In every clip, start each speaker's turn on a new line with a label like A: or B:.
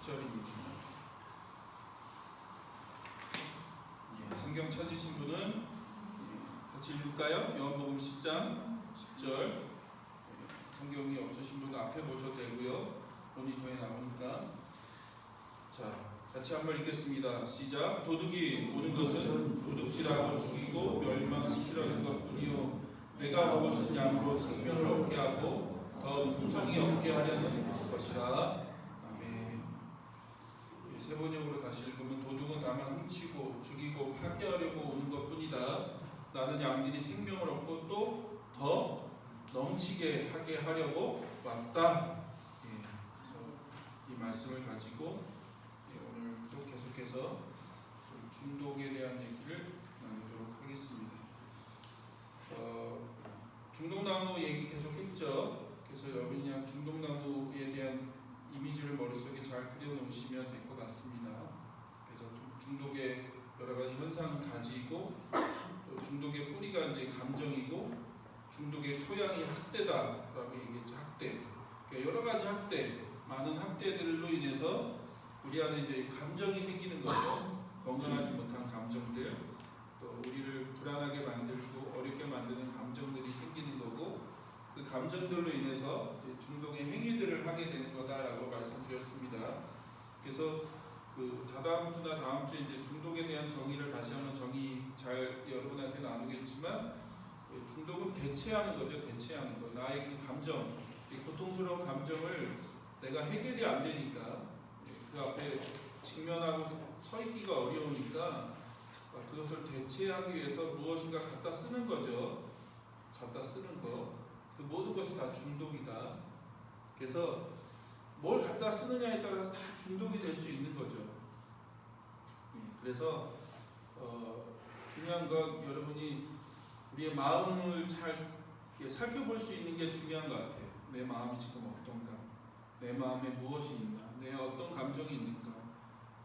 A: 10절입니다. 성경 찾으신 분은 같이 읽을까요? 요한복음 10장 10절. 성경이 없으신 분은 앞에 보셔도 되고요. 모니터에 나오니까. 자, 같이 한번 읽겠습니다. 시작. 도둑이 오는 것은 도둑질하고 죽이고 멸망시키려는 것뿐이요 내가 온 것은 양으로 생명을 얻게 하고 더 풍성히 얻게 하려는 것이라. 아멘. 세 번역으로 다시 읽으면 도둑은 다만 훔치고 죽이고 파괴하려고 오는 것뿐이다. 나는 양들이 생명을 얻고 또 더 넘치게 하게 하려고 왔다. 그래서 이 말씀을 가지고 오늘 또 계속해서 좀 중독에 대한 얘기를 나누도록 하겠습니다. 중독나무 얘기 계속했죠. 그래서 여러분이 그냥 중독나무에 대한 이미지를 머릿속에 잘 그려놓으시면 될 것 같습니다. 그래서 중독의 여러 가지 현상을 가지고 또 중독의 뿌리가 이제 감정이고 중독의 토양이 학대다라고 얘기했죠. 학대. 그러니까 여러 가지 학대, 많은 학대들로 인해서 우리 안에 이제 감정이 생기는 거죠. 건강하지 못한 감정들, 또 우리를 불안하게 만들고 어렵게 만드는 감정들이 생기는 거고, 그 감정들로 인해서 이제 중독의 행위들을 하게 되는 거다라고 말씀드렸습니다. 그래서 그 다다음 주나 다음 주에 이제 중독에 대한 정의를 다시 한번 잘 여러분한테 나누겠지만, 중독은 대체하는 거죠. 대체하는 거. 나의 그 감정, 이 고통스러운 감정을 내가 해결이 안 되니까 그 앞에 직면하고 서 있기가 어려우니까 그것을 대체하기 위해서 무엇인가 갖다 쓰는 거죠. 갖다 쓰는 거. 그 모든 것이 다 중독이다. 그래서 뭘 갖다 쓰느냐에 따라서 다 중독이 될 수 있는 거죠. 그래서 중요한 건 여러분이 우리의 마음을 잘 살펴볼 수 있는 게 중요한 것 같아요. 내 마음이 지금 어떤가? 내 마음에 무엇이 있나? 내 어떤 감정이 있는가?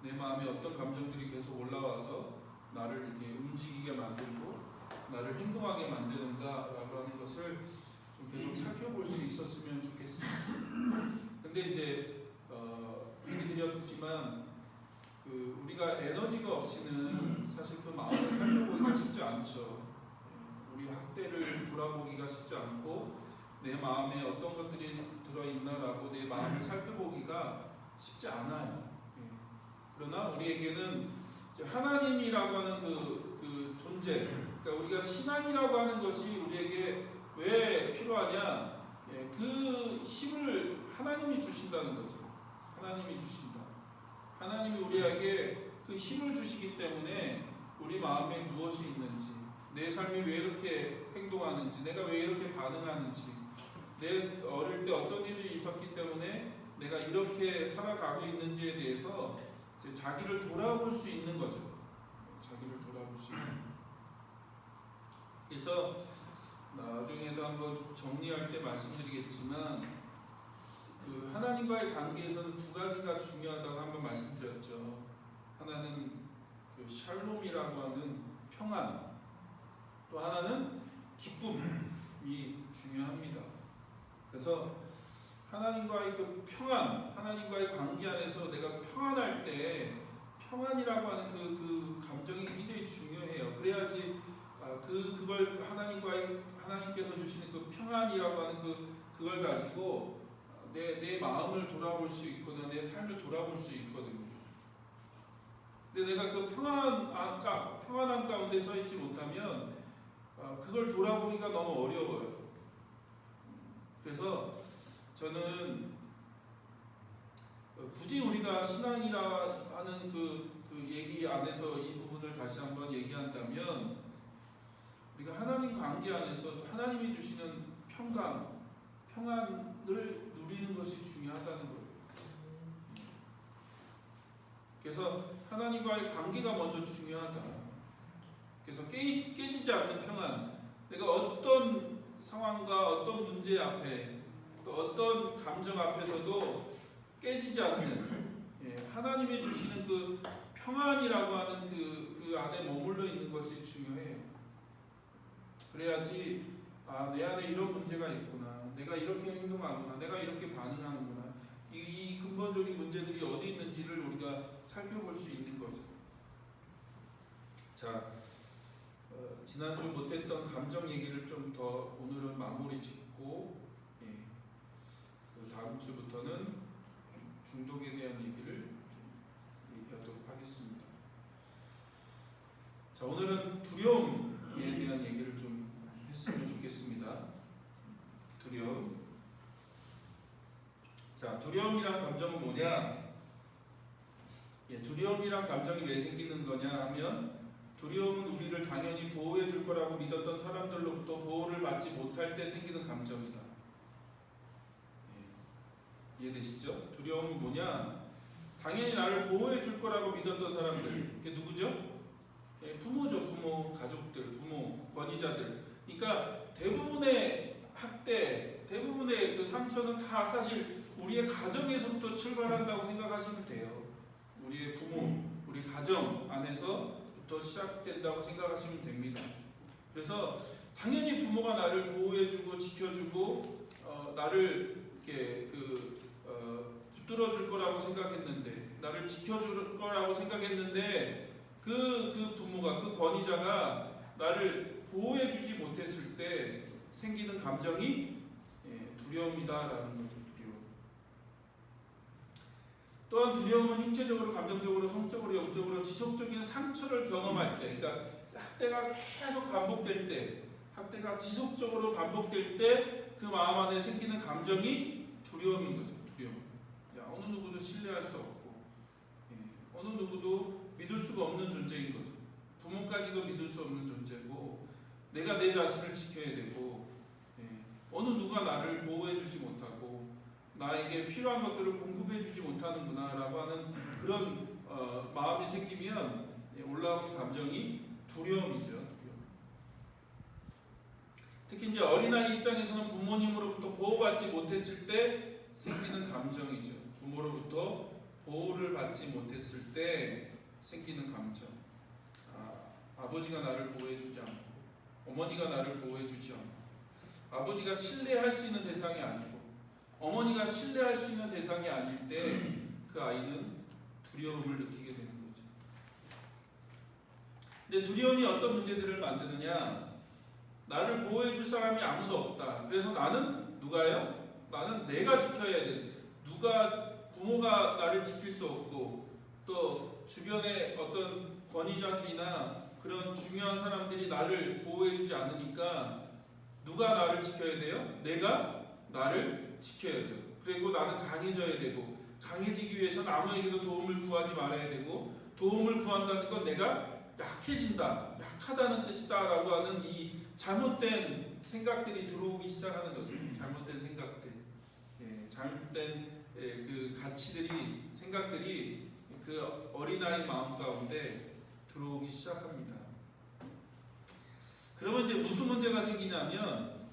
A: 내 마음에 어떤 감정들이 계속 올라와서 나를 이렇게 움직이게 만들고 나를 행동하게 만드는가라고 하는 것을 좀 계속 살펴볼 수 있었으면 좋겠습니다. 근데 이제 얘기 드렸지만 우리가 에너지가 없이는 사실 그 마음을 살펴보기가 쉽지 않죠. 우리 학대를 돌아보기가 쉽지 않고 내 마음에 어떤 것들이 들어있나라고 내 마음을 살펴보기가 쉽지 않아요. 그러나 우리에게는 하나님이라고 하는 그 존재, 그러니까 우리가 신앙이라고 하는 것이 우리에게 왜 필요하냐? 그 힘을 하나님이 주신다는 거죠. 하나님이 주신다. 하나님이 우리에게 그 힘을 주시기 때문에 우리 마음에 무엇이 있는지, 내 삶이 왜 이렇게 행동하는지, 내가 왜 이렇게 반응하는지, 내 어릴 때 어떤 일이 있었기 때문에 내가 이렇게 살아가고 있는지에 대해서 이제 자기를 돌아볼 수 있는 거죠. 자기를 돌아볼 수 있는. 그래서 나중에도 한번 정리할 때 말씀드리겠지만 그 하나님과의 관계에서는 두 가지가 중요하다고 한번 말씀드렸죠. 하나는 그 샬롬이라고 하는 평안, 또 하나는 기쁨이 중요합니다. 그래서 하나님과의 그 평안, 하나님과의 관계 안에서 내가 평안할 때 평안이라고 하는 그 감정이 굉장히 중요해요. 그래야지 그걸 하나님께서 주시는 그 평안이라고 하는 그걸 가지고 내 마음을 돌아볼 수 있거나 내 삶을 돌아볼 수 있거든요. 근데 내가 그 평안한 가운데 서 있지 못하면 그걸 돌아보기가 너무 어려워요. 그래서 저는 굳이 우리가 신앙이라 하는 그 얘기 안에서 이 부분을 다시 한번 얘기한다면 우리가 하나님 관계 안에서 하나님이 주시는 평안을 누리는 것이 중요하다는 거예요. 그래서 하나님과의 관계가 먼저 중요하다. 그래서 깨지지 않는 평안. 내가 어떤 상황과 어떤 문제 앞에 또 어떤 감정 앞에서도 깨지지 않는 하나님이 주시는 그 평안이라고 하는 그 안에 머물러 있는 것이 중요해요. 그래야지 내 안에 이런 문제가 있구나. 내가 이렇게 행동하구나. 내가 이렇게 반응하는구나. 이 근본적인 근본적인 문제들이 어디 있는지를 우리가 살펴볼 수 있는 거죠. 자, 지난주 못했던 감정 얘기를 좀 더 오늘은 마무리 짓고, 그 다음 주부터는 중독에 대한 얘기를 좀 얘기하도록 하겠습니다. 자, 오늘은 두려움에 대한 얘기를 좀 했으면 좋겠습니다. 두려움. 자, 두려움이란 감정은 뭐냐? 두려움이란 감정이 왜 생기는 거냐 하면, 두려움은 우리를 당연히 보호해 줄 거라고 믿었던 사람들로부터 보호를 받지 못할 때 생기는 감정이다. 이해되시죠? 두려움은 뭐냐? 당연히 나를 보호해 줄 거라고 믿었던 사람들. 그게 누구죠? 부모죠. 부모, 가족들, 부모, 권위자들. 그러니까 대부분의 학대, 대부분의 그 상처는 다 사실 우리의 가정에서부터 출발한다고 생각하시면 돼요. 우리의 부모, 우리 가정 안에서부터 시작된다고 생각하시면 됩니다. 그래서 당연히 부모가 나를 보호해주고 지켜주고 나를 이렇게 붙들어줄 거라고 생각했는데, 나를 지켜줄 거라고 생각했는데, 그 부모가, 그 권위자가 나를 보호해주지 못했을 때 생기는 감정이 두려움이다라는 거죠. 두려움. 또한 두려움은 육체적으로, 감정적으로, 성적으로, 영적으로 지속적인 상처를 경험할 때, 그러니까 학대가 계속 반복될 때, 학대가 지속적으로 반복될 때 그 마음 안에 생기는 감정이 두려움인 거죠. 두려움. 어느 누구도 신뢰할 수 없고, 어느 누구도 믿을 수가 없는 존재인 거죠. 부모까지도 믿을 수 없는 존재고, 내가 내 자신을 지켜야 되고, 어느 누가 나를 보호해주지 못하고 나에게 필요한 것들을 공급해주지 못하는구나라고 하는 그런 마음이 생기면 올라오는 감정이 두려움이죠. 특히 이제 어린아이 입장에서는 부모님으로부터 보호받지 못했을 때 생기는 감정이죠. 부모로부터 보호를 받지 못했을 때 생기는 감정. 아버지가 나를 보호해주지 않고, 어머니가 나를 보호해주지 않고, 아버지가 신뢰할 수 있는 대상이 아니고, 어머니가 신뢰할 수 있는 대상이 아닐 때 그 아이는 두려움을 느끼게 되는 거죠. 근데 두려움이 어떤 문제들을 만드느냐? 나를 보호해줄 사람이 아무도 없다. 그래서 나는 누가요? 나는 내가 지켜야 돼. 부모가 나를 지킬 수 없고, 또 주변의 어떤 권위자들이나 그런 중요한 사람들이 나를 보호해주지 않으니까 누가 나를 지켜야 돼요? 내가 나를 지켜야죠. 그리고 나는 강해져야 되고, 강해지기 위해서 아무에게도 도움을 구하지 말아야 되고, 도움을 구한다는 건 내가 약해진다, 약하다는 뜻이다 라고 하는 이 잘못된 생각들이 들어오기 시작하는 거죠. 잘못된 생각들, 잘못된 그 가치들이, 생각들이 그 어린아이 마음 가운데 들어오기 시작합니다. 그러면 이제 무슨 문제가 생기냐면,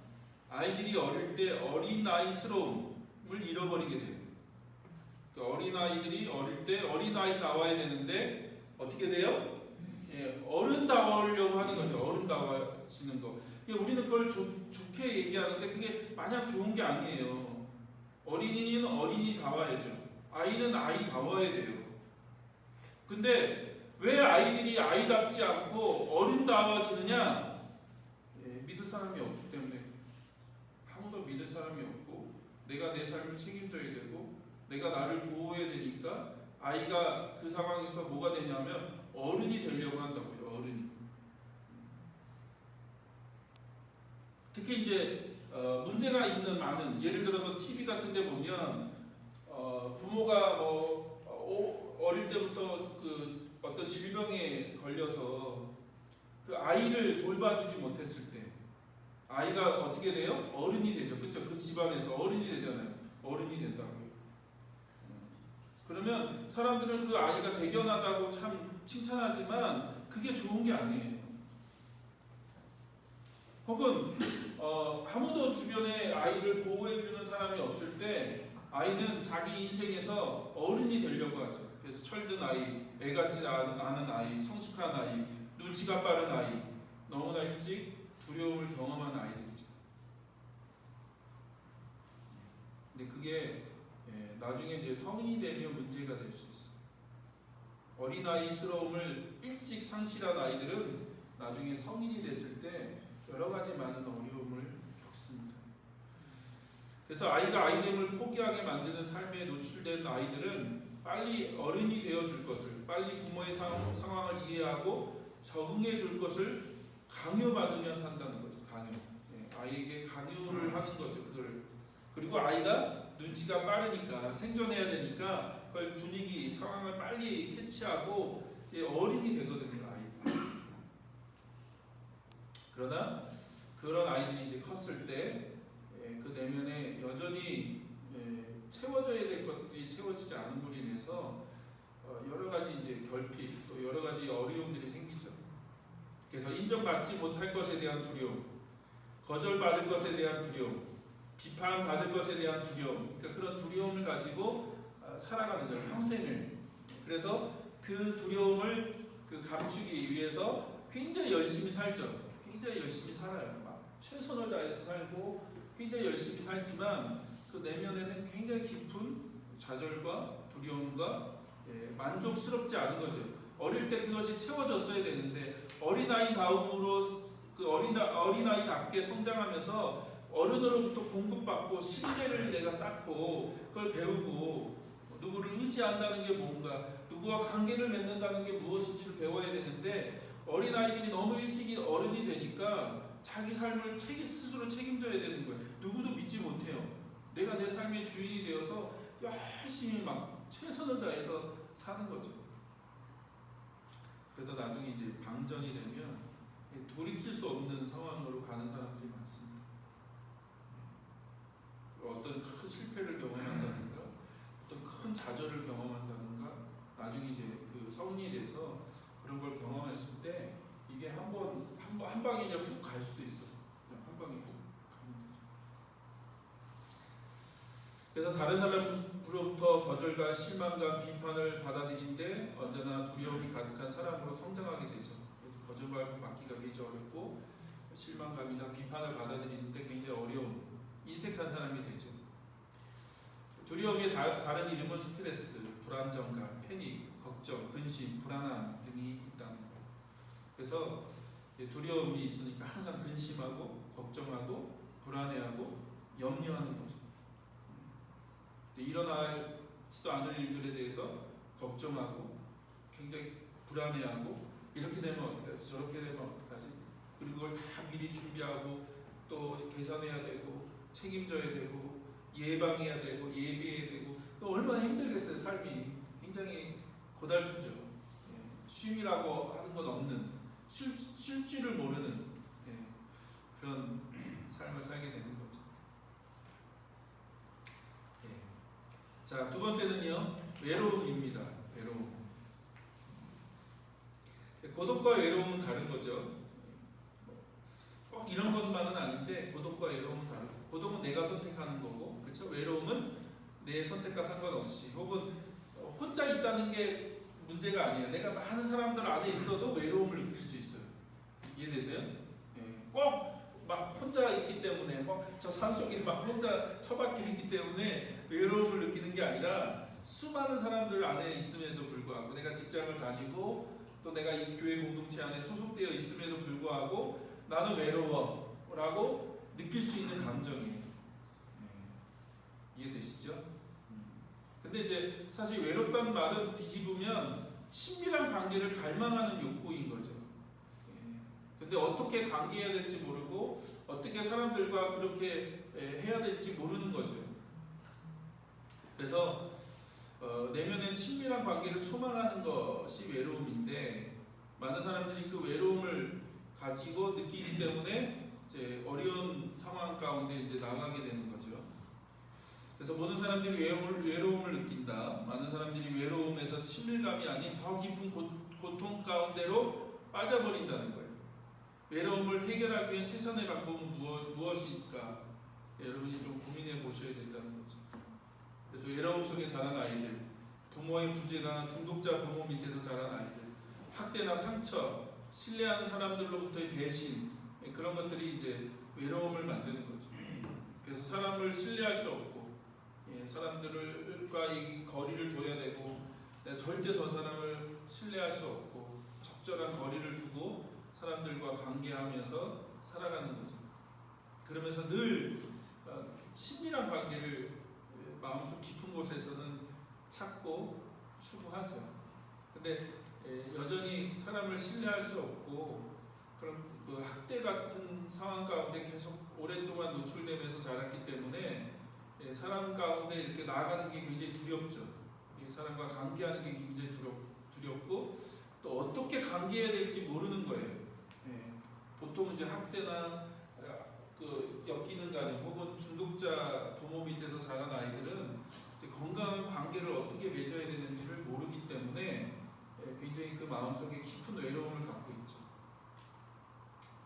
A: 아이들이 어릴 때 어린아이스러움을 잃어버리게 돼요. 그 어린아이들이 어릴 때 어린아이 나와야 되는데 어떻게 돼요? 어른다워려고 하는 거죠. 어른다워지는 거. 우리는 그걸 좋게 얘기하는데 그게 마냥 좋은 게 아니에요. 어린이는 어린이다워야죠. 아이는 아이다워야 돼요. 근데 왜 아이들이 아이답지 않고 어른다워지느냐? 믿을 사람이 없기 때문에. 아무도 믿을 사람이 없고, 내가 내 삶을 책임져야 되고, 내가 나를 보호해야 되니까 아이가 그 상황에서 뭐가 되냐면 어른이 되려고 한다고요. 어른이. 특히 이제 문제가 있는 많은, 예를 들어서 TV 같은 데 보면 부모가 어릴 때부터 그 어떤 질병에 걸려서 그 아이를 돌봐주지 못했을 때 아이가 어떻게 돼요? 어른이 되죠. 그렇죠? 그 집안에서 어른이 되잖아요. 어른이 된다고요. 그러면 사람들은 그 아이가 대견하다고 참 칭찬하지만 그게 좋은 게 아니에요. 혹은 아무도 주변에 아이를 보호해주는 사람이 없을 때 아이는 자기 인생에서 어른이 되려고 하죠. 그래서 철든 아이, 애 같지 않은 아이, 성숙한 아이, 눈치가 빠른 아이, 너무나 일찍 두려움을 경험한 아이들이죠. 근데 그게 나중에 이제 성인이 되면 문제가 될 수 있어요. 어린아이스러움을 일찍 상실한 아이들은 나중에 성인이 됐을 때 여러 가지 많은 어려움을 겪습니다. 그래서 아이가 아이됨을 포기하게 만드는 삶에 노출된 아이들은 빨리 어른이 되어줄 것을, 빨리 부모의 상황을 이해하고 적응해 줄 것을 강요받으며 산다는 거죠. 강요. 아이에게 강요를 하는 거죠. 그걸. 그리고 아이가 눈치가 빠르니까 생존해야 되니까 그걸 분위기, 상황을 빨리 캐치하고 이제 어른이 되거든요. 아이. 그러나 그런 아이들이 이제 컸을 때 그 내면에 여전히 채워져야 될 것들이 채워지지 않은 분로 인해서 여러 가지 이제 결핍, 또 여러 가지 어려움들이 생기죠. 그래서 인정받지 못할 것에 대한 두려움, 거절받을 것에 대한 두려움, 비판받을 것에 대한 두려움, 그러니까 그런 두려움을 가지고 살아가는 거예요, 평생을. 그래서 그 두려움을 감추기 위해서 굉장히 열심히 살죠. 굉장히 열심히 살아요. 막 최선을 다해서 살고 굉장히 열심히 살지만 그 내면에는 굉장히 깊은 좌절과 두려움과 만족스럽지 않은 거죠. 어릴 때 그것이 채워졌어야 되는데 어린아이다움으로 어린아이답게 성장하면서 어른으로부터 공급받고 신뢰를 내가 쌓고 그걸 배우고 누구를 의지한다는 게 뭔가, 누구와 관계를 맺는다는 게 무엇인지를 배워야 되는데 어린아이들이 너무 일찍 어른이 되니까 자기 삶을 스스로 책임져야 되는 거예요. 누구도 믿지 못해요. 내가 내 삶의 주인이 되어서 열심히 막 최선을 다해서 사는 거죠. 그러다 나중에 이제 방전이 되면 돌이킬 수 없는 상황으로 가는 사람들이 많습니다. 어떤 큰 실패를 경험한다든가, 어떤 큰 좌절을 경험한다든가, 나중에 이제 그 성인이 돼서 그런 걸 경험했을 때 이게 한 방에 그냥 훅 갈 수도 있어요. 그냥 한 방에 훅 가는 거죠. 그래서 다른 사람으로부터 거절과 실망과 비판을 받아들일 때 언제나 두려움이 가득한 사람으로 성장하게 되죠. 거절받기가 굉장히 어렵고 실망감이나 비판을 받아들이는데 굉장히 어려운 인색한 사람이 되죠. 두려움의 다른 이름은 스트레스, 불안정감, 패닉, 걱정, 근심, 불안함 등이 있다는 거예요. 그래서 두려움이 있으니까 항상 근심하고 걱정하고 불안해하고 염려하는 거죠. 일어나지도 않을 일들에 대해서 걱정하고 굉장히 불안해하고 이렇게 되면 어떡하지? 저렇게 되면 어떡하지? 그리고 그걸 다 미리 준비하고 또 계산해야 되고 책임져야 되고 예방해야 되고 예비해야 되고 얼마나 힘들겠어요. 삶이 굉장히 고달프죠. 쉼이라고 하는 건 없는, 쉴 줄을 모르는 그런 삶을 살게 되는 거죠. 자, 두 번째는요, 외로움입니다. 외로움. 고독과 외로움은 다른 거죠. 꼭 이런 것만은 아닌데 고독과 외로움은 다르고, 고독은 내가 선택하는 거고, 그렇죠? 외로움은 내 선택과 상관없이, 혹은 혼자 있다는 게 문제가 아니에요. 내가 많은 사람들 안에 있어도 외로움을 느낄 수 있어요. 이해되세요? 꼭 막 혼자 있기 때문에, 저 산속에 막 혼자 처박혀 있기 때문에 외로움을 느끼는 게 아니라 수많은 사람들 안에 있음에도 불구하고, 내가 직장을 다니고 또 내가 이 교회 공동체 안에 소속되어 있음에도 불구하고 나는 외로워라고 느낄 수 있는 감정이에요. 이해되시죠? 근데 이제 사실 외롭다는 말은 뒤집으면 친밀한 관계를 갈망하는 욕구인 거죠. 근데 어떻게 관계해야 될지 모르고 어떻게 사람들과 그렇게 해야 될지 모르는 거죠. 그래서 내면의 친밀한 관계를 소망하는 것이 외로움인데, 많은 사람들이 그 외로움을 가지고 느끼기 때문에 이제 어려운 상황 가운데 이제 나가게 되는 거죠. 그래서 모든 사람들이 외로움을 느낀다. 많은 사람들이 외로움에서 친밀감이 아닌 더 깊은 고통 가운데로 빠져버린다는 거예요. 외로움을 해결하기 위한 최선의 방법은 무엇일까? 여러분이 좀 고민해 보셔야 된다는 거죠. 그래서 외로움 속에 자란 아이들, 부모의 부재나 중독자 부모 밑에서 자란 아이들, 학대나 상처, 신뢰하는 사람들로부터의 배신, 그런 것들이 이제 외로움을 만드는 거죠. 그래서 사람을 신뢰할 수 없고 사람들과 이 거리를 둬야 되고, 내가 절대 저 사람을 신뢰할 수 없고 적절한 거리를 두고 사람들과 관계하면서 살아가는 거죠. 그러면서 늘 친밀한 관계를 마음속 깊은 곳에서는 찾고 추구하죠. 근데 여전히 사람을 신뢰할 수 없고 그런 그 학대 같은 상황 가운데 계속 오랫동안 노출되면서 자랐기 때문에 사람 가운데 이렇게 나아가는 게 굉장히 두렵죠. 사람과 관계하는 게 굉장히 두렵고 또 어떻게 관계해야 될지 모르는 거예요. 보통 이제 학대나 그 엮이는 가정 혹은 중독자 부모 밑에서 자란 아이들은 건강한 관계를 어떻게 맺어야 되는지를 모르기 때문에 굉장히 그 마음속에 깊은 외로움을 갖고 있죠.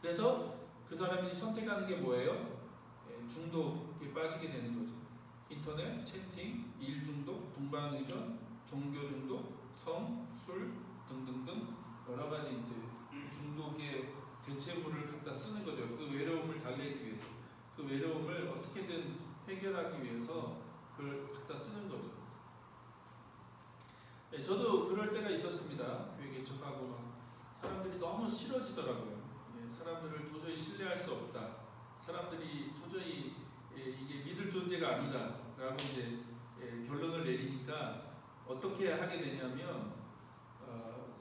A: 그래서 그 사람이 선택하는 게 뭐예요? 중독에 빠지게 되는 거죠. 인터넷, 채팅, 일 중독, 동반 의존, 종교 중독, 성, 술 등등등 여러 가지 이제 중독의 대체물을 갖다 쓰는 거죠. 그 외로움을 달래기 위해서, 그 외로움을 어떻게든 해결하기 위해서 그걸 갖다 쓰는 거죠. 저도 그럴 때가 있었습니다. 교회 개척하고 막 사람들이 너무 싫어지더라고요. 사람들을 도저히 신뢰할 수 없다. 사람들이 도저히 이게 믿을 존재가 아니다라고 이제 결론을 내리니까 어떻게 하게 되냐면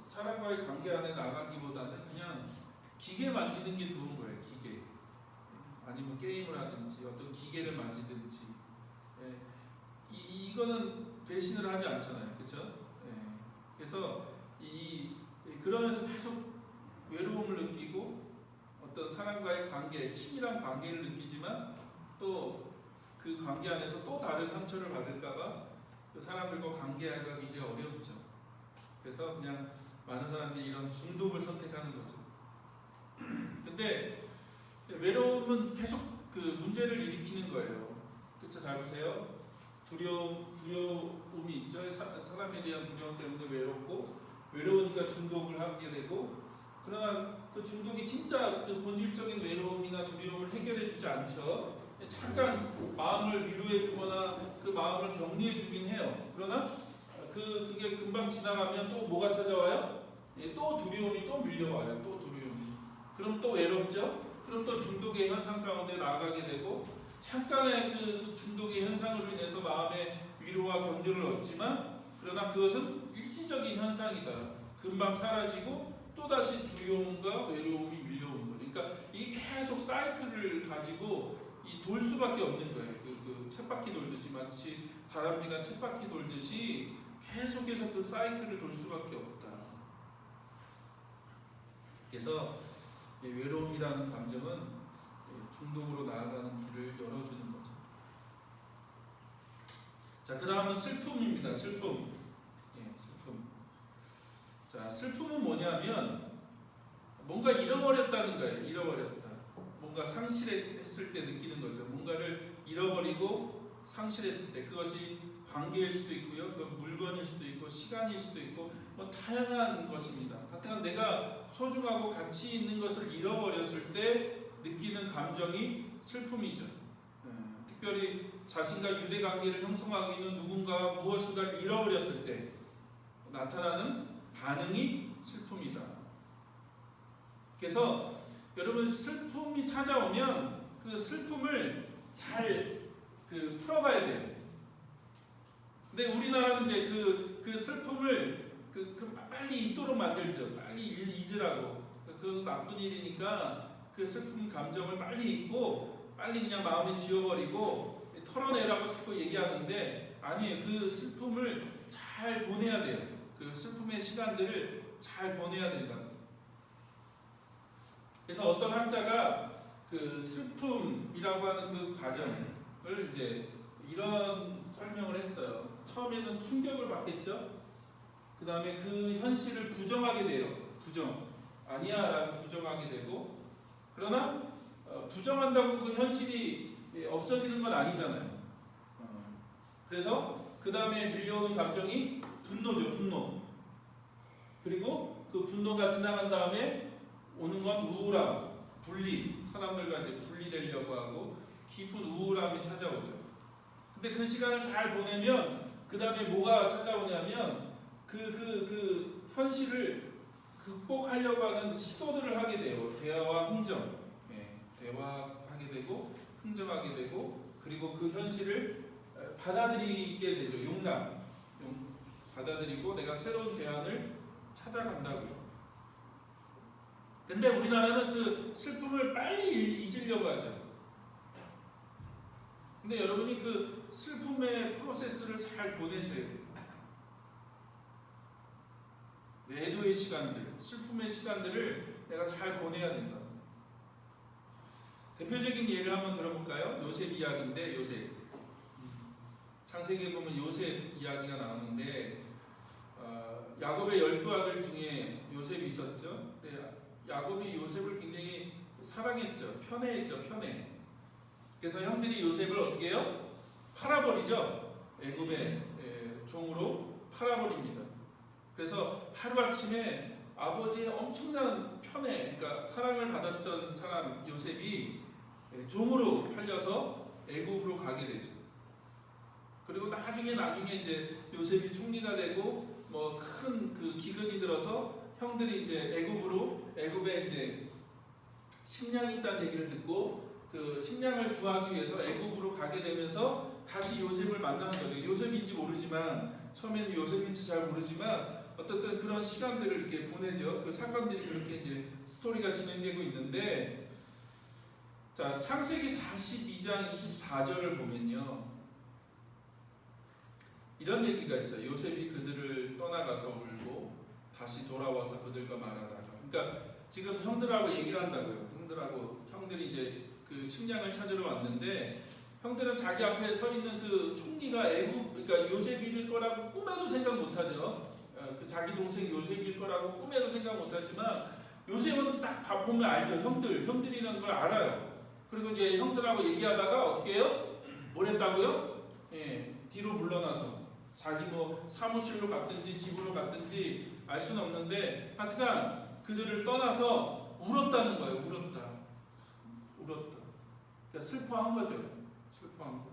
A: 사람과의 관계 안에 나가기보다는 그냥 기계 만지는 게 좋은 거예요. 기계. 아니면 게임을 하든지 어떤 기계를 만지든지. 이거는 배신을 하지 않잖아요. 그렇죠? 그래서 그러면서 계속 외로움을 느끼고 어떤 사람과의 관계, 친밀한 관계를 느끼지만 또 그 관계 안에서 또 다른 상처를 받을까봐 그 사람들과 관계하기가 굉장히 어렵죠. 그래서 그냥 많은 사람들이 이런 중독을 선택하는 거죠. 근데 외로움은 계속 그 문제를 일으키는 거예요. 그렇죠? 잘 보세요. 두려움이 있죠. 사람에 대한 두려움 때문에 외롭고, 외로우니까 중독을 하게 되고, 그러나 그 중독이 진짜 그 본질적인 외로움이나 두려움을 해결해 주지 않죠. 잠깐 마음을 위로해 주거나 그 마음을 격리해 주긴 해요. 그러나 그게 금방 지나가면 또 뭐가 찾아와요? 또 두려움이 또 밀려와요. 또 두려움이. 그럼 또 외롭죠? 그럼 또 중독의 현상 가운데 나아가게 되고, 잠깐의 그 중독의 현상으로 인해서 마음의 위로와 격려를 얻지만, 그러나 그것은 일시적인 현상이다. 금방 사라지고 또다시 두려움과 외로움이 밀려오는 거죠. 그러니까 이게 계속 사이클을 가지고 돌 수밖에 없는 거예요. 그 쳇바퀴 돌듯이, 마치 다람쥐가 쳇바퀴 돌듯이 계속해서 그 사이클을 돌 수밖에 없다. 그래서 외로움이라는 감정은 중독으로 나아가는 길을 열어주는 거죠. 자, 그 다음은 슬픔입니다. 슬픔. 슬픔. 자, 슬픔은 뭐냐면 뭔가 잃어버렸다는 거예요. 잃어버렸다. 뭔가 상실했을 때 느끼는 거죠. 뭔가를 잃어버리고 상실했을 때, 그것이 관계일 수도 있고요, 그 물건일 수도 있고 시간일 수도 있고 뭐 다양한 것입니다. 하여튼 내가 소중하고 가치 있는 것을 잃어버렸을 때 느끼는 감정이 슬픔이죠. 특별히 자신과 유대 관계를 형성하고 있는 누군가가 무엇인가를 잃어버렸을 때 나타나는 반응이 슬픔이다. 그래서 여러분, 슬픔이 찾아오면 그 슬픔을 잘 풀어가야 돼요. 근데 우리나라는 이제 그 슬픔을 빨리 잊도록 만들죠. 빨리 잊으라고. 그 나쁜 일이니까 그 슬픔 감정을 빨리 잊고 빨리 그냥 마음에 지워버리고 털어내라고 자꾸 얘기하는데, 아니에요. 그 슬픔을 잘 보내야 돼요. 그 슬픔의 시간들을 잘 보내야 된다. 그래서 어떤 학자가 그 슬픔이라고 하는 그 과정을 이제 이런 설명을 했어요. 처음에는 충격을 받겠죠. 그 다음에 그 현실을 부정하게 돼요. 아니야 라고 부정하게 되고, 그러나 부정한다고 그 현실이 없어지는 건 아니잖아요. 그래서 그 다음에 밀려오는 감정이 분노죠. 분노. 그리고 그 분노가 지나간 다음에 오는 건 우울함, 분리. 사람들과 이제 분리되려고 하고 깊은 우울함이 찾아오죠. 근데 그 시간을 잘 보내면 그 다음에 뭐가 찾아오냐면 그 현실을 극복하려고 하는 시도들을 하게 돼요. 대화와 흥정, 대화하게 되고 흥정하게 되고 그리고 그 현실을 받아들이게 되죠. 받아들이고 내가 새로운 대안을 찾아간다고요. 근데 우리나라는 그 슬픔을 빨리 잊으려고 하죠. 근데 여러분이 그 슬픔의 프로세스를 잘 보내셔야 돼요. 애도의 시간들, 슬픔의 시간들을 내가 잘 보내야 된다. 대표적인 예를 한번 들어볼까요? 요셉 이야기인데 요셉. 창세기에 보면 요셉 이야기가 나오는데 야곱의 12아들 중에 요셉이 있었죠. 근데 야곱이 요셉을 굉장히 사랑했죠. 편애했죠. 편애. 그래서 형들이 요셉을 어떻게 해요? 팔아버리죠. 애굽의 종으로 팔아버립니다. 그래서 하루아침에 아버지의 엄청난 편애, 그러니까 사랑을 받았던 사람 요셉이 종으로 팔려서 애굽으로 가게 되죠. 그리고 나중에 이제 요셉이 총리가 되고 뭐 큰 그 기근이 들어서 형들이 이제 애굽에 이제 식량이 있다는 얘기를 듣고 그 식량을 구하기 위해서 애굽으로 가게 되면서 다시 요셉을 만나는 거죠. 요셉인지 모르지만 처음에는 요셉인지 잘 모르지만 어떻든 그런 시간들을 이렇게 보내죠. 그 사건들이 그렇게 이제 스토리가 진행되고 있는데 자 창세기 42장 24절을 보면요. 이런 얘기가 있어요. 요셉이 그들을 떠나가서 울고 다시 돌아와서 그들과 말하다가 그러니까 지금 형들하고 얘기를 한다고요. 형들이 이제 그 식량을 찾으러 왔는데 형들은 자기 앞에 서 있는 그 총리가 그러니까 요셉일 거라고 꿈에도 생각 못하죠. 그 자기 동생 요셉일 거라고 꿈에도 생각 못하지만 요셉은 딱 보면 알죠. 형들이라는 걸 알아요. 그리고 이제 형들하고 얘기하다가 어떻게 해요? 뭘 했다고요? 뒤로 물러나서 자기 뭐 사무실로 갔든지 집으로 갔든지 알 수는 없는데 하여튼 그들을 떠나서 울었다는 거예요. 울었다. 그러니까 슬퍼한 거죠. 슬퍼한 거.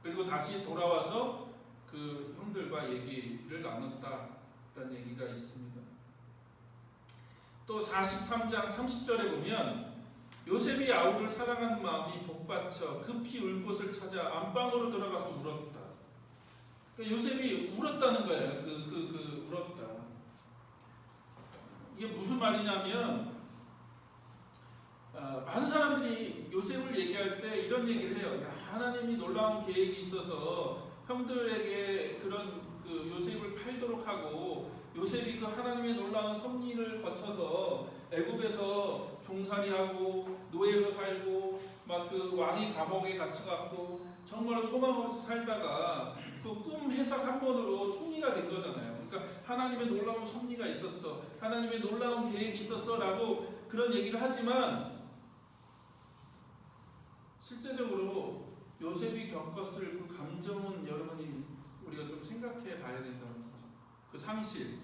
A: 그리고 다시 돌아와서 그 형들과 얘기를 나눴다라는 얘기가 있습니다. 또 43장 30절에 보면 요셉이 아우를 사랑하는 마음이 복받쳐 급히 울 곳을 찾아 안방으로 들어가서 울었다. 그러니까 요셉이 울었다는 거예요. 울었다. 이게 무슨 말이냐면 많은 사람들이 요셉을 얘기할 때 이런 얘기를 해요. 야, 하나님이 놀라운 계획이 있어서 형들에게 그런 그 요셉을 팔도록 하고 요셉이 그 하나님의 놀라운 섭리를 거쳐서 애굽에서 종살이하고 노예로 살고 막 그 왕의 감옥에 갇혀갖고 정말 소망 없이 살다가 그 꿈 해석 한 번으로 총리가 된 거잖아요. 그러니까 하나님의 놀라운 섭리가 있었어, 하나님의 놀라운 계획이 있었어라고 그런 얘기를 하지만 실제적으로 요셉이 겪었을 그 감정은 여러분이 우리가 좀 생각해 봐야 된다는 거죠. 그 상실,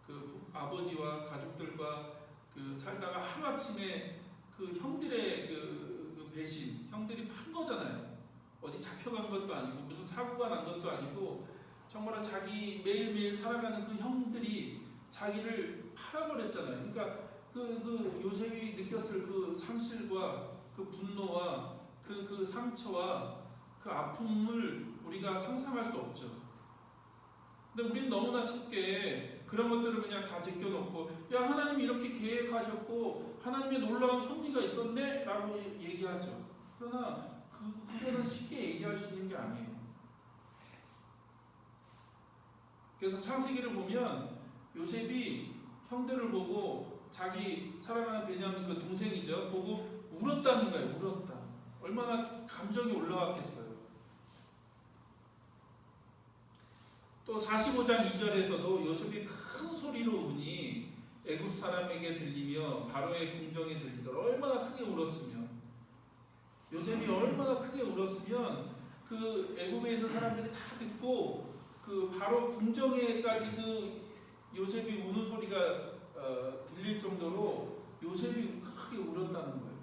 A: 그 아버지와 가족들과 그 살다가 하루아침에 그 형들의 그 배신, 형들이 판 거잖아요. 어디 잡혀간 것도 아니고 무슨 사고가 난 것도 아니고 정말 자기 매일매일 살아가는 그 형들이 자기를 팔아버렸잖아요. 그러니까 그 요셉이 느꼈을 그 상실과 그 분노와 그 상처와 그 아픔을 우리가 상상할 수 없죠. 근데 우리는 너무나 쉽게 그런 것들을 그냥 다 제껴놓고 야 하나님이 이렇게 계획하셨고 하나님의 놀라운 섭리가 있었네 라고 얘기하죠. 그러나 그거는 쉽게 얘기할 수 있는 게 아니에요. 그래서 창세기를 보면 요셉이 형들을 보고 자기 사랑하는 베냐민 그 동생이죠 보고 울었다는 거예요. 울었다. 얼마나 감정이 올라왔겠어요. 또 45장 2절에서도 요셉이 큰 소리로 우니 애굽 사람에게 들리며 바로의 궁정에 들리더라. 얼마나 크게 울었으면 요셉이 얼마나 크게 울었으면 그 애굽에 있는 사람들이 다 듣고 그 바로 궁정에까지 그 요셉이 우는 소리가 들릴 정도로 요셉이 크게 울었다는 거예요.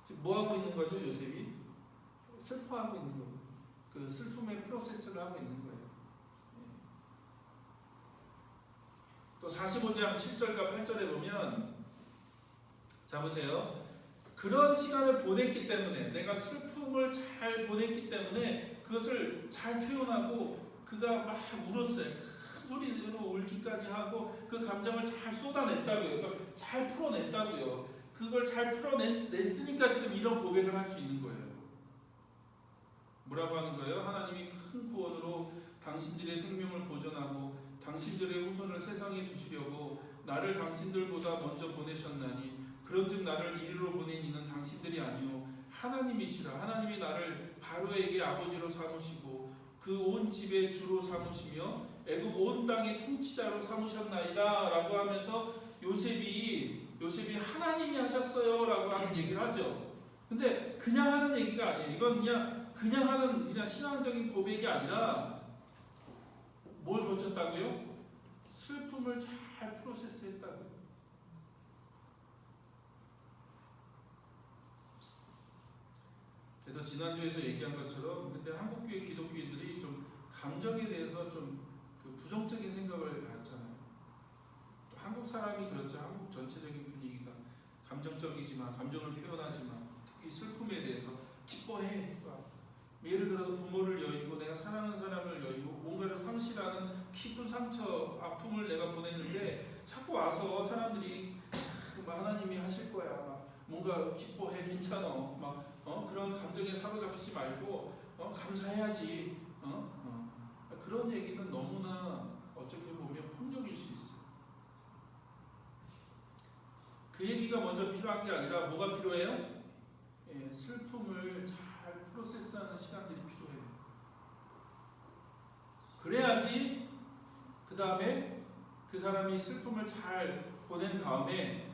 A: 지금 뭐 하고 있는 거죠, 요셉이? 슬퍼하고 있는 거고, 그 슬픔의 프로세스를 하고 있는 거예요. 또 45장 7절과 8절에 보면, 자 보세요. 그런 시간을 보냈기 때문에, 내가 슬픔을 잘 보냈기 때문에 그것을 잘 표현하고, 그가 막 울었어요. 큰 소리로 울기까지 하고 그 감정을 잘 쏟아냈다고요. 그걸 잘 풀어냈다고요. 그걸 잘 풀어냈으니까 지금 이런 고백을 할 수 있는 거예요. 뭐라고 하는 거예요? 하나님이 큰 구원으로 당신들의 생명을 보존하고 당신들의 후손을 세상에 두시려고 나를 당신들보다 먼저 보내셨나니, 그런즉 나를 이리로 보낸 이는 당신들이 아니요 하나님이시라. 하나님이 나를 바로에게 아버지로 삼으시고 그 온 집의 주로 삼으시며 애굽 온 땅의 통치자로 삼으셨나이다 라고 하면서 요셉이 하나님이 하셨어요 라고 하는 얘기를 하죠. 근데 그냥 하는 얘기가 아니에요. 이건 그냥 하는 신앙적인 고백이 아니라 뭘 거쳤다고요? 슬픔을 잘 프로세스했다고요. 그래서 지난주에서 얘기한 것처럼, 근데 한국교회 기독교인들이 좀 감정에 대해서 좀 그 부정적인 생각을 갖잖아요. 또 한국 사람이 그렇죠. 한국 전체적인 분위기가 감정적이지만, 감정을 표현하지만, 특히 슬픔에 대해서 기뻐해. 예를 들어서 부모를 여의고 내가 사랑하는 사람을 여의고 뭔가를 상실하는 깊은 상처, 아픔을 내가 보냈는데 자꾸 와서 사람들이 하나님이 하실 거야, 뭔가 기뻐해, 괜찮아, 그런 감정에 사로잡히지 말고 감사해야지, 그런 얘기는 너무나 어떻게 보면 폭력일 수 있어요. 그 얘기가 먼저 필요한 게 아니라 뭐가 필요해요? 슬픔을 잘 프로세스하는 시간들이 필요해요. 그래야지 그 다음에 그 사람이 슬픔을 잘 보낸 다음에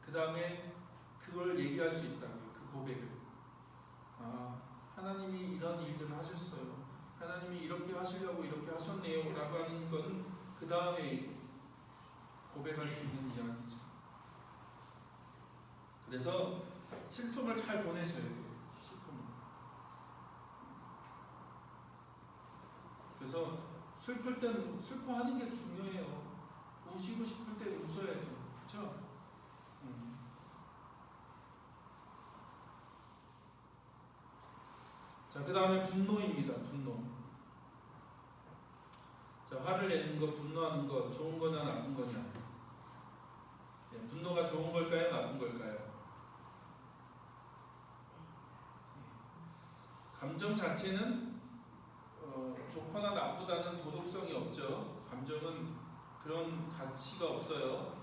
A: 그 다음에 그걸 얘기할 수 있다고요. 그 고백을. 하나님이 이런 일들을 하셨어요. 하나님이 이렇게 하시려고 이렇게 하셨네요 라고 하는 건 그 다음에 고백할 수 있는 이야기죠. 그래서 슬픔을 잘 보내셔야 돼요. 슬픔을. 그래서 슬플 때는 슬퍼하는 게 중요해요. 우시고 싶을 때 웃어야죠. 그렇죠? 자, 그 다음에 분노입니다. 분노. 자, 화를 내는 것, 분노하는 것, 좋은 거냐 나쁜 거냐. 분노가 좋은 걸까요? 나쁜 걸까요? 감정 자체는 좋거나 나쁘다는 도덕성이 없죠. 감정은 그런 가치가 없어요.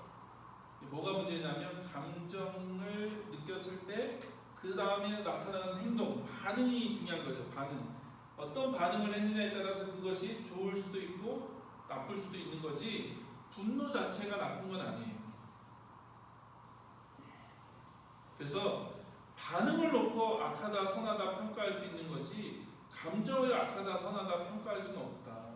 A: 뭐가 문제냐면 감정을 느꼈을 때 그 다음에 나타나는 행동, 반응이 중요한 거죠. 반응. 어떤 반응을 했느냐에 따라서 그것이 좋을 수도 있고 나쁠 수도 있는 거지, 분노 자체가 나쁜 건 아니에요. 그래서 반응을 놓고 악하다 선하다 평가할 수 있는 거지, 감정을 악하다 선하다 평가할 수는 없다.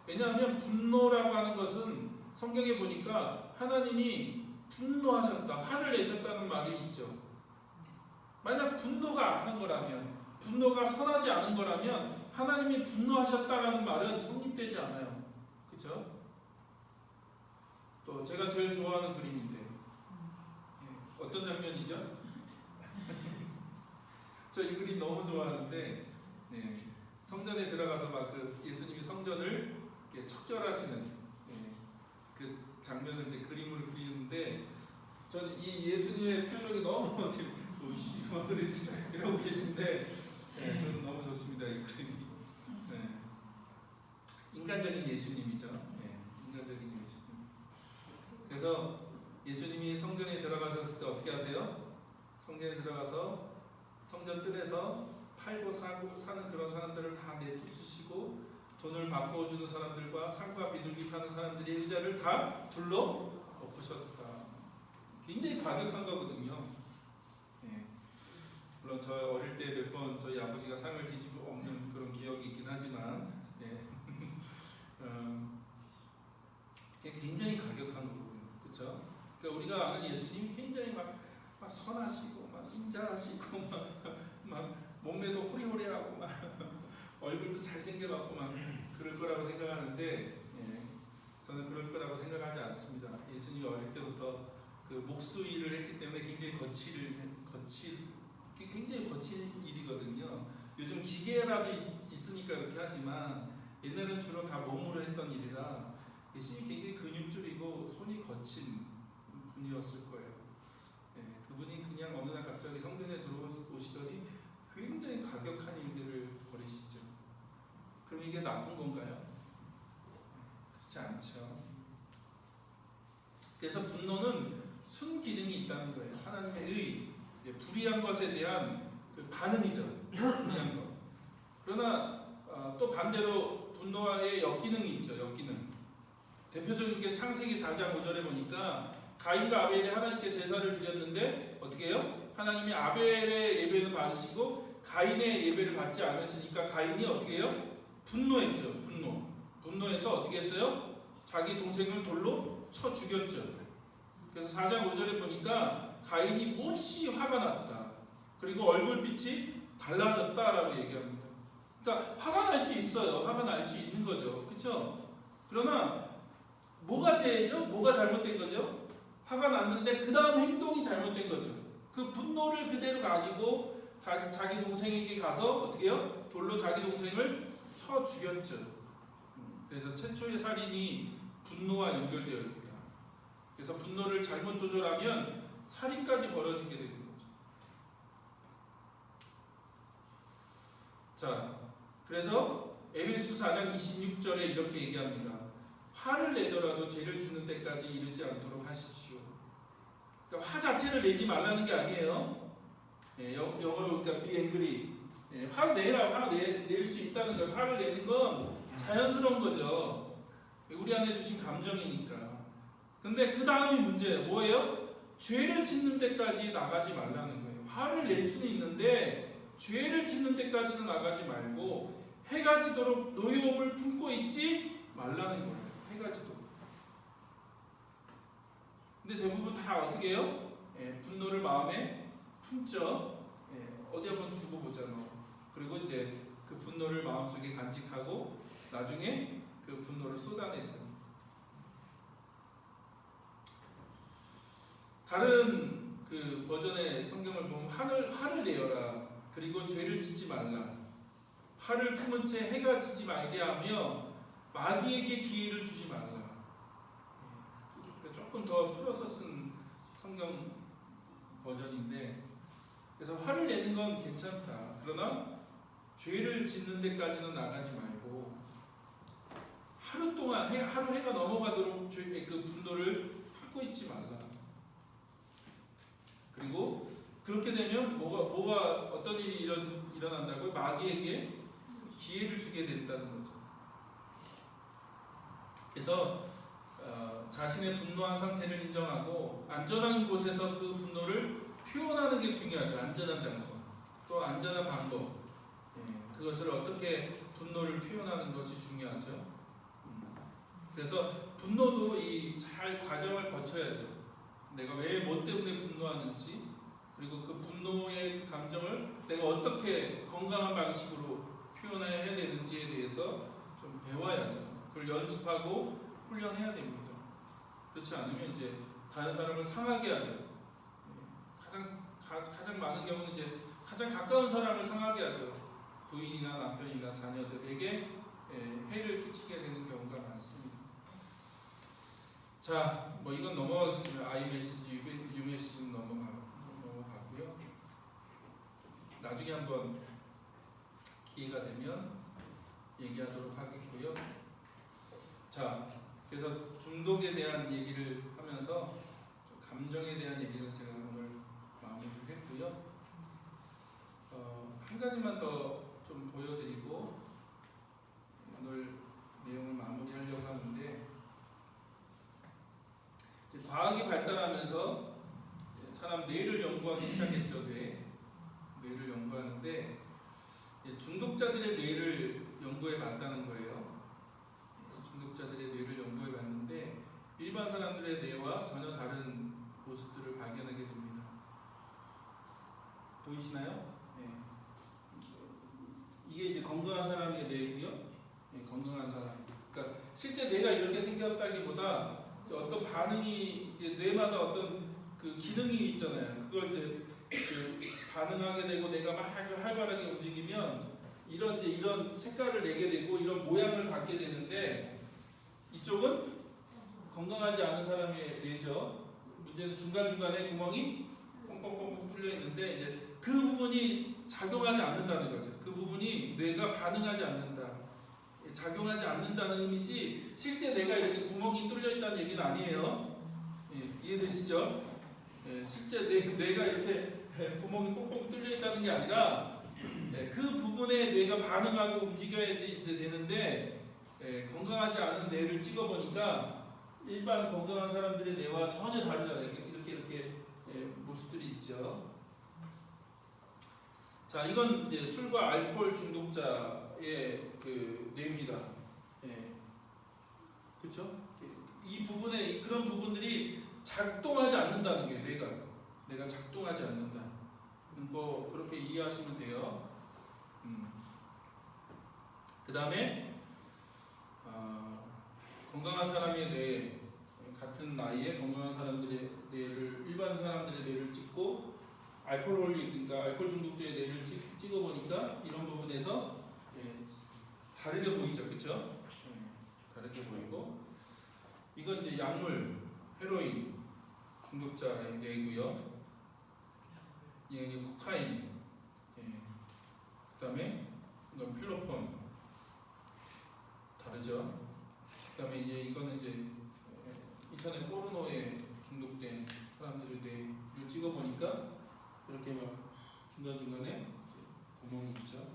A: 왜냐하면 분노라고 하는 것은 성경에 보니까 하나님이 분노하셨다, 화를 내셨다는 말이 있죠. 만약 분노가 악한 거라면, 분노가 선하지 않은 거라면 하나님이 분노하셨다라는 말은 성립되지 않아요. 그렇죠? 또 제가 제일 좋아하는 그림인데, 어떤 장면이죠? 저 이 그림 너무 좋아하는데, 성전에 들어가서 막 그 예수님이 성전을 이렇게 척결하시는 그 장면을 이제 그림으로 그리는데, 저는 이 예수님의 표정이 너무 오씨 이러고 계신데, 저는 너무 좋습니다. 이 그림이. 인간적인 예수님이죠. 인간적인 예수님. 그래서 예수님이 성전에 들어가셨을 때 어떻게 하세요? 성전에 들어가서 성전 뜰에서 팔고 사고 사는 그런 사람들을 다 내쫓으시고, 돈을 바꿔주는 사람들과 상과 비둘기 파는 사람들의 의자를 다 둘러 엎으셨다. 굉장히 과격한 거거든요. 물론 저 어릴 때 몇 번 저희 아버지가 상을 뒤집어 엎는 그런 기억이 있긴 하지만, 굉장히 과격한 거거든요. 그렇죠? 그러니까 우리가 아는 예수님이 굉장히 막 선하시고 막 인자하시고 막 몸매도 호리호리하고 막 얼굴도 잘생겨갖고 막 그럴 거라고 생각하는데 예, 저는 그럴 거라고 생각하지 않습니다. 예수님이 어릴 때부터 그 목수일을 했기 때문에 굉장히 굉장히 거친 일이거든요. 요즘 기계라도 있으니까 그렇게 하지만 옛날에는 주로 다 몸으로 했던 일이라 예수님이 굉장히 근육줄이고 손이 거친 분이었을 거예요. 예, 그분이 그냥 어느 날 갑자기 성전에 들어오시더니 굉장히 과격한 일들을 벌이시죠. 그럼 이게 나쁜 건가요? 그렇지 않죠. 그래서 분노는 순기능이 있다는 거예요. 하나님의 의, 불의한 것에 대한 그 반응이죠. 불의한 것. 그러나 또 반대로 분노의 역기능이 있죠. 역기능. 대표적인 게 창세기 4장 5절에 보니까 가인과 아벨이 하나님께 제사를 드렸는데 어떻게 해요? 하나님이 아벨의 예배는 받으시고 가인의 예배를 받지 않으시니까 가인이 어떻게 해요? 분노했죠. 분노해서 어떻게 했어요? 자기 동생을 돌로 쳐 죽였죠. 그래서 4장 5절에 보니까 가인이 몹시 화가 났다. 그리고 얼굴빛이 달라졌다라고 얘기합니다. 그러니까 화가 날 수 있어요. 화가 날 수 있는 거죠. 그렇죠? 그러나 뭐가 죄죠? 뭐가 잘못된 거죠? 화가 났는데 그 다음 행동이 잘못된 거죠. 그 분노를 그대로 가지고 자기 동생에게 가서 어떻게 해요? 돌로 자기 동생을 쳐 죽였죠. 그래서 최초의 살인이 분노와 연결되어 있다. 그래서 분노를 잘못 조절하면 살인까지 벌어지게 되는 거죠. 자, 그래서 에베소 4장 26절에 이렇게 얘기합니다. 화를 내더라도 죄를 짓는 데까지 이르지 않도록 하십시오. 그러니까 화 자체를 내지 말라는 게 아니에요. 영어로 그러니까 be angry. 화를 내라, 화 낼 수 있다는 거. 화를 내는 건 자연스러운 거죠. 우리 안에 주신 감정이니까. 근데 그 다음이 문제예요. 뭐예요? 죄를 짓는 데까지 나가지 말라는 거예요. 화를 낼 수는 있는데 죄를 짓는 데까지는 나가지 말고 해가 지도록 노여움을 품고 있지 말라는 거예요. 해가 지도록. 근데 대부분 다 어떻게 해요? 분노를 마음에 품죠. 어디 한번 두고 보잖아. 그리고 이제 그 분노를 마음속에 간직하고 나중에 그 분노를 쏟아내죠. 다른 그 버전의 성경을 보면 화를 내어라. 그리고 죄를 짓지 말라. 화를 품은 채 해가 지지 말게 하며 마귀에게 기회를 주지 말라. 그러니까 조금 더 풀어서 쓴 성경 버전인데, 그래서 화를 내는 건 괜찮다. 그러나 죄를 짓는 데까지는 나가지 말고 하루 동안 하루 해가 넘어가도록 그 분노를 품고 있지 말라. 그리고 그렇게 되면 뭐가 어떤 일이 일어난다고요? 마귀에게 기회를 주게 된다는 거죠. 그래서 자신의 분노한 상태를 인정하고 안전한 곳에서 그 분노를 표현하는 게 중요하죠. 안전한 장소, 또 안전한 방법. 그것을 어떻게 분노를 표현하는 것이 중요하죠. 그래서 분노도 잘 과정을 거쳐야죠. 내가 뭐 때문에 분노하는지, 그리고 그 분노의 그 감정을 내가 어떻게 건강한 방식으로 표현해야 되는지에 대해서 좀 배워야죠. 그걸 연습하고 훈련해야 됩니다. 그렇지 않으면 이제 다른 사람을 상하게 하죠. 가장 많은 경우는 이제 가장 가까운 사람을 상하게 하죠. 부인이나 남편이나 자녀들에게 해를 끼치게 되는 경우가 많습니다. 자, 뭐 이건 넘어가겠습니다. iMessage, uMessage는 넘어가고요. 나중에 한번 기회가 되면 얘기하도록 하겠고요. 자, 그래서 중독에 대한 얘기를 하면서 좀 감정에 대한 얘기는 제가 오늘 마무리를 했고요. 한 가지만 더 좀 보여드리고 오늘 내용을 마무리하려고 하는데, 과학이 발달하면서 사람 뇌를 연구하기 시작했죠. 뇌를 연구하는데 중독자들의 뇌를 연구해 봤다는 거예요. 중독자들의 뇌를 연구해 봤는데 일반 사람들의 뇌와 전혀 다른 모습들을 발견하게 됩니다. 보이시나요? 이게 이제 건강한 사람의 뇌고요. 예, 건강한 사람. 그러니까 실제 뇌가 이렇게 생겼다기보다 어떤 반응이 이제 뇌마다 어떤 그 기능이 있잖아요. 그걸 이제 그 반응하게 되고 내가 막 활발하게 움직이면 이런 색깔을 내게 되고 이런 모양을 갖게 되는데 이쪽은 건강하지 않은 사람의 뇌죠. 문제는 중간중간에 구멍이 뻥뻥뻥 뚫려 있는데 이제 그 부분이 작용하지 않는다는 거죠. 그 부분이 뇌가 반응하지 않는다. 작용하지 않는다는 의미지 실제 뇌가 이렇게 구멍이 뚫려 있다는 얘기는 아니에요. 예, 이해되시죠? 예, 실제 뇌가 이렇게 구멍이 뻥뻥 뚫려 있다는 게 아니라 그 부분에 뇌가 반응하고 움직여야지 이제 되는데 건강하지 않은 뇌를 찍어보니까 일반 건강한 사람들의 뇌와 전혀 다르잖아요. 이렇게 모습들이 있죠. 자, 이건 이제 술과 알코올 중독자의 그 뇌입니다. 그렇죠? 이 부분에 그런 부분들이 작동하지 않는다는 게 뇌가 작동하지 않는다. 거 그렇게 이해하시면 돼요. 그 다음에 건강한 사람의 뇌, 같은 나이에 건강한 사람들의 뇌를 일반 사람들의 뇌를 찍고 그러니까 알코올 중독자의 뇌를 찍어보니까 이런 부분에서 다르게 보이죠, 그렇죠? 다르게 보이고 이건 이제 약물, 헤로인 중독자의 뇌고요. 이게 코카인, 그 다음에 이건 필로폰 다르죠. 그 다음에 이거는 이제 인터넷 포르노에 중독된 사람들의 뇌를 찍어보니까 이렇게 막 중간중간에 구멍이 있죠.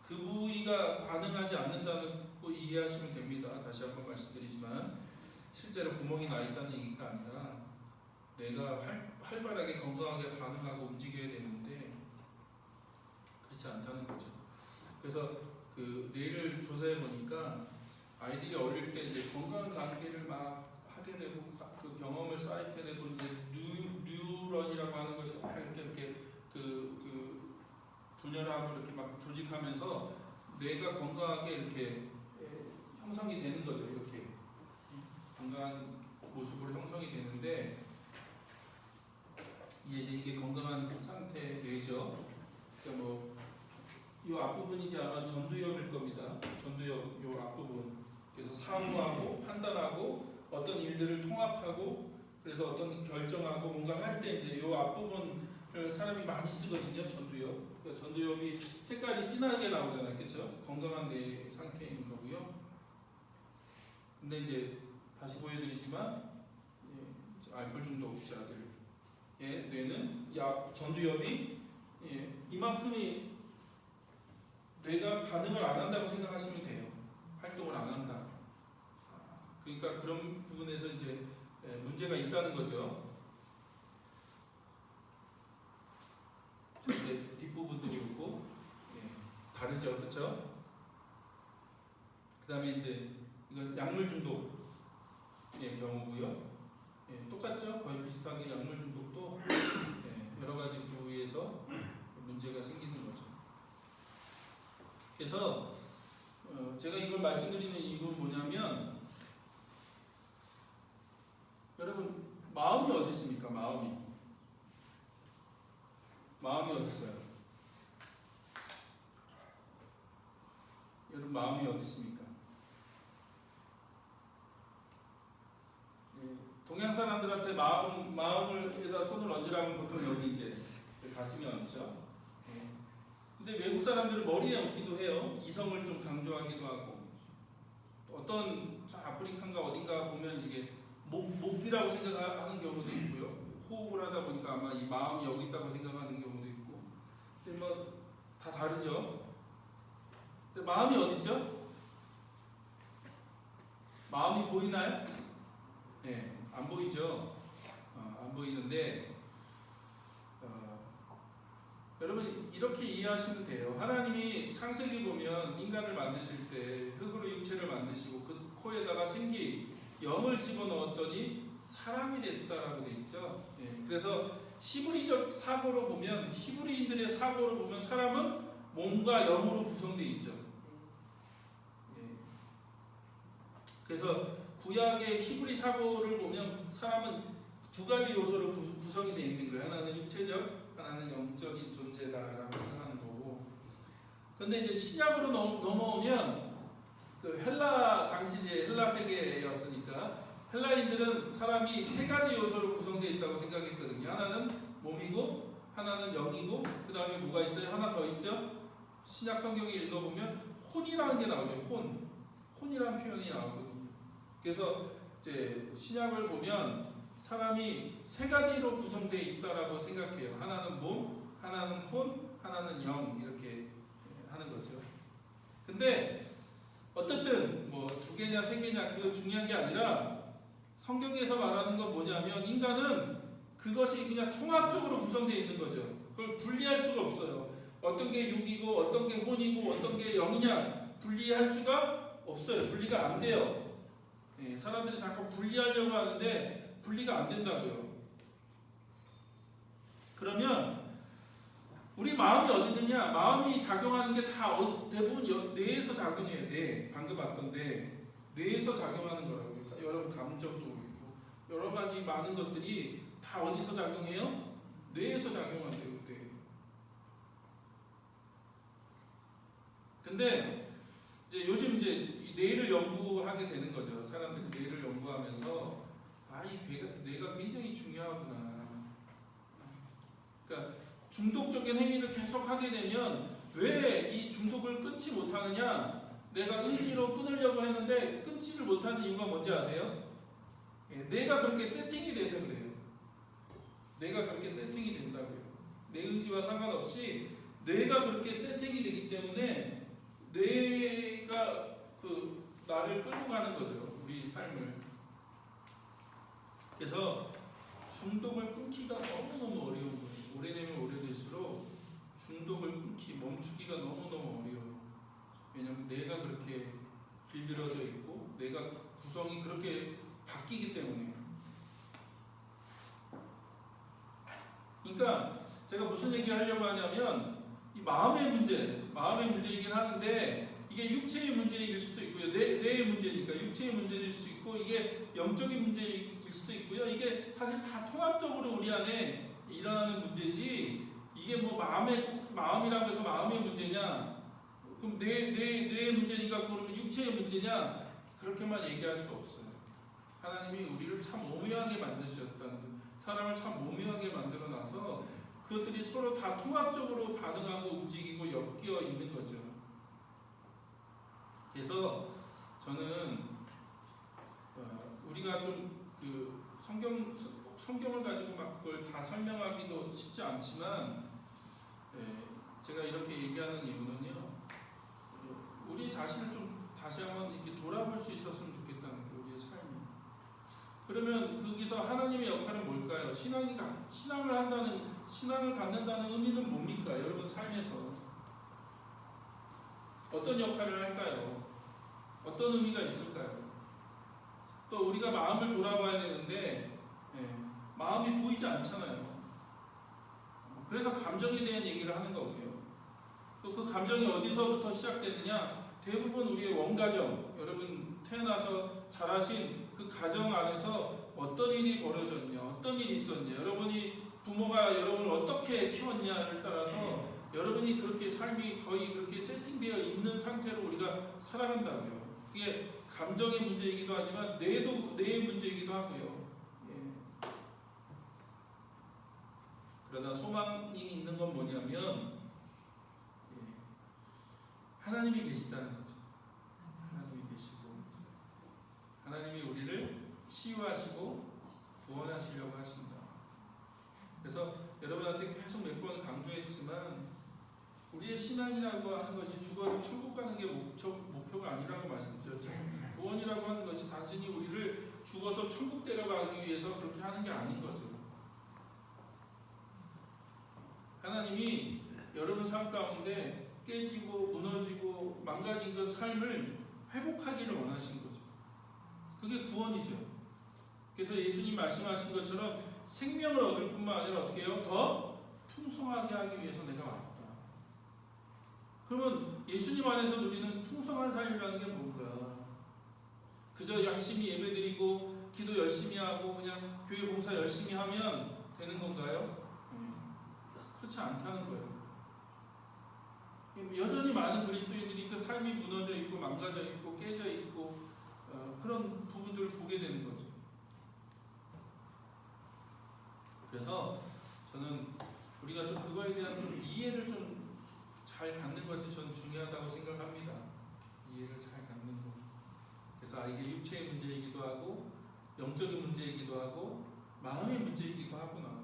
A: 그 부위가 반응하지 않는다는 거 이해하시면 됩니다. 다시 한번 말씀드리지만 실제로 구멍이 나 있다는 얘기가 아니라 뇌가 활발하게 건강하게 반응하고 움직여야 되는데 그렇지 않다는 거죠. 그래서 그 뇌를 조사해 보니까 아이들이 어릴 때 이제 건강한 관계를 막 하게 되고 그 경험을 쌓게 되고 이제 뉴런이라고 하는 것이 막 이렇게 그 분열하고 이렇게 막 조직하면서 뇌가 건강하게 이렇게 형성이 되는 거죠. 이렇게 건강한 모습으로 형성이 되는데 이게 건강한 상태의 뇌죠. 그러니까 이 앞부분이지 아마 전두엽일 겁니다. 전두엽 이 앞부분. 그래서 사고하고 판단하고 어떤 일들을 통합하고 그래서 어떤 결정하고 뭔가 할 때 이제 이 앞부분을 사람이 많이 쓰거든요. 전두엽. 그러니까 전두엽이 색깔이 진하게 나오잖아요. 그렇죠? 건강한 뇌 상태인 거고요. 근데 이제 다시 보여드리지만 알코올 중독자들의 뇌는 전두엽이 이만큼이 뇌가 반응을 안 한다고 생각하시면 돼요. 활동을 안 한다. 그러니까 그런 부분에서 이제 문제가 있다는 거죠. 이제 뒷부분들이 있고 다르죠, 그렇죠? 그 다음에 이제 이건 약물 중독의 경우고요. 똑같죠? 거의 비슷하게 약물 중독도 여러 가지 부위에서 문제가 생기는 거죠. 그래서 제가 이걸 말씀드리는 이유는 뭐냐면 여러분 마음이 어디 있습니까? 마음이 어디 있어요? 여러분 마음이 어디 있습니까? 동양 사람들한테 마음을에다 손을 얹으라면 보통 여기 이제 가슴에 얹죠. 근데 외국 사람들은 머리에 얹기도 해요. 이성을 좀 강조하기도 하고 어떤 저 아프리카인가 어딘가 보면 이게 목이라고 생각하는 경우도 있고요. 호흡을 하다 보니까 아마 이 마음이 여기 있다고 생각하는 경우도 있고. 근데 다 다르죠. 근데 마음이 어디 있죠? 마음이 보이나요? 안 보이죠. 안 보이는데 여러분 이렇게 이해하시면 돼요. 하나님이 창세기 보면 인간을 만드실 때 흙으로 육체를 만드시고 그 코에다가 영을 집어넣었더니 사람이 됐다라고 돼 있죠. 그래서 히브리적 사고로 보면 히브리인들의 사고로 보면 사람은 몸과 영으로 구성되어 있죠. 예. 그래서 구약의 히브리 사고를 보면 사람은 두 가지 요소로 구성이 되어 있는 거예요. 하나는 육체적, 하나는 영적인 존재다라고 생각하는 거고. 근데 이제 신약으로 넘어오면 그 헬라 당시 이제 헬라 세계였으니까 헬라인들은 사람이 세 가지 요소로 구성되어 있다고 생각했거든요. 하나는 몸이고, 하나는 영이고, 그 다음에 뭐가 있어요? 하나 더 있죠? 신약 성경에 읽어보면 혼이라는 게 나오죠. 혼이라는 표현이 나오거든요. 그래서 이제 신약을 보면 사람이 세 가지로 구성되어 있다라고 생각해요. 하나는 몸, 하나는 혼, 하나는 영 이렇게 하는 거죠. 근데 어떻든 뭐 두 개냐 세 개냐 그거 중요한 게 아니라 성경에서 말하는 건 뭐냐면 인간은 그것이 그냥 통합적으로 구성되어 있는 거죠. 그걸 분리할 수가 없어요. 어떤 게 육이고 어떤 게 혼이고 어떤 게 영이냐 분리할 수가 없어요. 분리가 안 돼요. 예, 사람들이 자꾸 분리하려고 하는데 분리가 안 된다고요. 그러면 우리 마음이 어디 있느냐? 마음이 작용하는 게 다 대부분 뇌에서 작용해요. 뇌. 방금 봤던 뇌에서 작용하는 거라고요. 여러분 감정도 그렇고 여러 가지 많은 것들이 다 어디서 작용해요? 뇌에서 작용한대요. 뇌. 근데 이제 요즘 이제 이 뇌를 연구하게 되는 거죠. 사람들이 뇌를 연구하면서 이 뇌가 굉장히 중요하구나. 그러니까 중독적인 행위를 계속 하게 되면 왜 이 중독을 끊지 못하느냐? 내가 의지로 끊으려고 했는데 끊지를 못하는 이유가 뭔지 아세요? 예, 뇌가 그렇게 세팅이 돼서 그래요. 뇌가 그렇게 세팅이 된다고요. 내 의지와 상관없이 뇌가 그렇게 세팅이 되기 때문에 뇌가 그 나를 끌고 가는 거죠. 우리 삶을. 그래서 중독을 끊기가 너무너무 어려운 거예요. 오래되면 오래될수록 중독을 멈추기가 너무너무 어려워요. 왜냐하면 뇌가 그렇게 길들여져 있고 뇌가 구성이 그렇게 바뀌기 때문에. 그러니까 제가 무슨 얘기를 하려고 하냐면 이 마음의 문제이긴 하는데 이게 육체의 문제일 수도 있고요. 뇌의 문제니까 육체의 문제일 수 있고 이게 영적인 문제일 수도 있고요. 이게 사실 다 통합적으로 우리 안에 일어나는 문제지 이게 뭐 마음이라고 해서 마음의 문제냐 그럼 뇌의 문제니까 그러면 육체의 문제냐 그렇게만 얘기할 수 없어요. 하나님이 우리를 참 오묘하게 만드셨다는 거. 사람을 참 오묘하게 만들어놔서 그것들이 서로 다 통합적으로 반응하고 움직이고 엮여 있는 거죠. 그래서 저는 우리가 좀 그 성경을 가지고 막 그걸 다 설명하기도 쉽지 않지만 제가 이렇게 얘기하는 이유는요. 우리 자신을 좀 다시 한번 이렇게 돌아볼 수 있었으면 좋겠다는 게 우리의 삶이. 그러면 거기서 하나님의 역할은 뭘까요? 신앙을 갖는다는 의미는 뭡니까? 여러분 삶에서 어떤 역할을 할까요? 어떤 의미가 있을까요? 또 우리가 마음을 돌아봐야 되는데 마음이 보이지 않잖아요. 그래서 감정에 대한 얘기를 하는 거고요. 또 그 감정이 어디서부터 시작되느냐? 대부분 우리의 원가정, 여러분 태어나서 자라신 그 가정 안에서 어떤 일이 벌어졌냐, 어떤 일이 있었냐, 여러분이 부모가 여러분을 어떻게 키웠냐를 따라서 여러분이 그렇게 삶이 거의 그렇게 세팅되어 있는 상태로 우리가 살아간다고요. 그게 감정의 문제이기도 하지만 뇌의 문제이기도 하고요. 예. 그러나 소망이 있는 건 뭐냐면 하나님이 계시다는 거죠. 하나님이 계시고 하나님이 우리를 치유하시고 구원하시려고 하신다. 그래서 여러분한테 계속 몇 번 강조했지만 우리의 신앙이라고 하는 것이 죽어서 천국 가는 게 목표가 아니라고 말씀드렸잖아요. 구원이라고 하는 것이 단순히 우리를 죽어서 천국 데려가기 위해서 그렇게 하는 게 아닌 거죠. 하나님이 여러분 삶 가운데 깨지고 무너지고 망가진 그 삶을 회복하기를 원하신 거죠. 그게 구원이죠. 그래서 예수님 말씀하신 것처럼 생명을 얻을 뿐만 아니라 어떻게 해요? 더 풍성하게 하기 위해서 내가 왔다. 그러면 예수님 안에서 누리는 풍성한 삶이라는 게 뭔가? 그저 열심히 예배드리고 기도 열심히 하고 그냥 교회 봉사 열심히 하면 되는 건가요? 그렇지 않다는 거예요. 여전히 많은 그리스도인들이 그 삶이 무너져 있고 망가져 있고 깨져 있고 그런 부분들을 보게 되는 거죠. 그래서 저는 우리가 좀 그거에 대한 좀 이해를 좀 잘 갖는 것이 저는 중요하다고 생각합니다. 이해를 잘 갖는 것. 그래서 이게 육체의 문제이기도 하고 영적인 문제이기도 하고 마음의 문제이기도 하구나.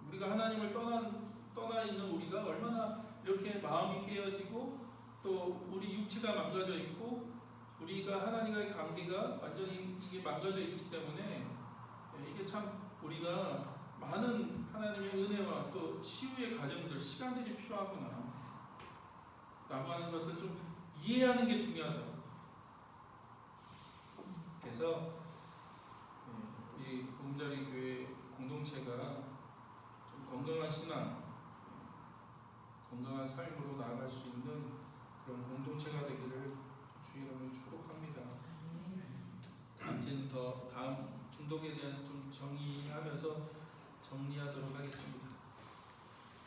A: 우리가 하나님을 떠나 있는 우리가 얼마나 이렇게 마음이 깨어지고 또 우리 육체가 망가져 있고 우리가 하나님과의 관계가 완전히 이게 망가져 있기 때문에 이게 참 우리가 많은 하나님의 은혜와 또 치유의 과정들, 시간들이 필요하구나 라고 하는 것을 좀 이해하는 게 중요하다. 그래서 이 보금자리 교회 공동체가 좀 건강한 신앙, 건강한 삶으로 나아갈 수 있는 그런 공동체가 되기를 주의 이름으로 축복합니다. 다음 주에는 다음 중독에 대한 좀 정의하면서 정리하도록 하겠습니다.